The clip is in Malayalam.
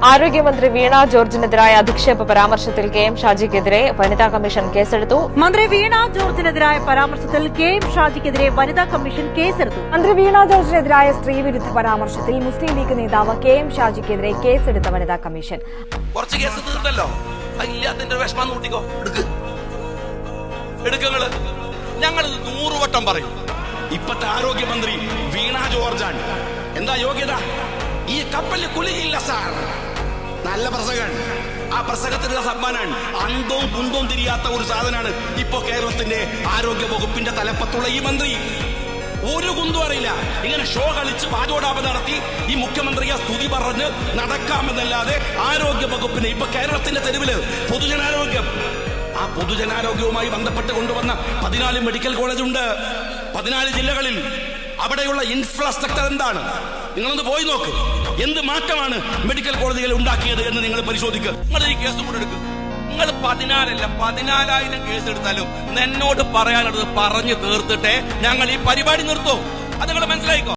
ആരോഗ്യമന്ത്രി വീണ ജോർജിനെതിരായ അധിക്ഷേപ പരാമർശത്തിൽ കെ.എം. ഷാജിക്കെതിരെ വനിതാ കമ്മീഷൻ കേസെടുത്തു. മന്ത്രി വീണ ജോർജിനെതിരായ പരാമർശത്തിൽ കെ.എം. ഷാജിക്കെതിരെ വനിതാ കമ്മീഷൻ കേസെടുത്തു. മന്ത്രി വീണ ജോർജിനെതിരായ സ്ത്രീവിരുദ്ധ പരാമർശത്തിൽ മുസ്ലിം ലീഗ് നേതാവ് കെ.എം. ഷാജിക്കെതിരെ കേസെടുത്ത വനിതാ കമ്മീഷൻ. കുറച്ച് കേസ് തീർത്തല്ലോ, ഇല്ലാത്തിന്റെ വിഷമം കൂട്ടിക്കോ, എടുക്കങ്ങള്. ഞങ്ങൾ 100 വട്ടം പറയും, ഇപ്പത്തെ ആരോഗ്യമന്ത്രി വീണ ജോർജാണ്. എന്താ യോഗ്യത? ഈ കപ്പലിൽ കുലുകില്ല സാർ. നല്ല പ്രസംഗൻ. ആ പ്രസംഗത്തിനുള്ള സമ്മാനാണ്. അന്തവും കുന്തവും തിരിയാത്ത ഒരു സാധനമാണ് ഇപ്പോ കേരളത്തിന്റെ ആരോഗ്യ വകുപ്പിന്റെ തലപ്പത്തുള്ള ഈ മന്ത്രി. ഒരു കുന്തും അറിയില്ല. ഇങ്ങനെ ഷോ കളിച്ച് വാചോടാപ നടത്തി ഈ മുഖ്യമന്ത്രിയെ സ്തുതി പറഞ്ഞ് നടക്കാമെന്നല്ലാതെ ആരോഗ്യ വകുപ്പിന് ഇപ്പൊ കേരളത്തിന്റെ തെരുവില് പൊതുജനാരോഗ്യം, ആ പൊതുജനാരോഗ്യവുമായി ബന്ധപ്പെട്ട് കൊണ്ടുവന്ന 14 മെഡിക്കൽ കോളേജ് ഉണ്ട് 14 ജില്ലകളിൽ. അവിടെയുള്ള ഇൻഫ്രാസ്ട്രക്ചർ എന്താണ്? നിങ്ങളൊന്ന് പോയി നോക്ക്. എന്ത് മാറ്റമാണ് മെഡിക്കൽ കോളേജുകൾ ഉണ്ടാക്കിയത് എന്ന് നിങ്ങൾ പരിശോധിക്കുക. നിങ്ങൾ ഈ കേസ് കൂടെ എടുക്കുക. നിങ്ങൾ 14,000 കേസ് എടുത്താലും എന്നോട് പറയാനുള്ളത് പറഞ്ഞു തീർത്തിട്ടേ ഞങ്ങൾ ഈ പരിപാടി നിർത്തൂ. അത് നിങ്ങൾ മനസ്സിലായിക്കോ.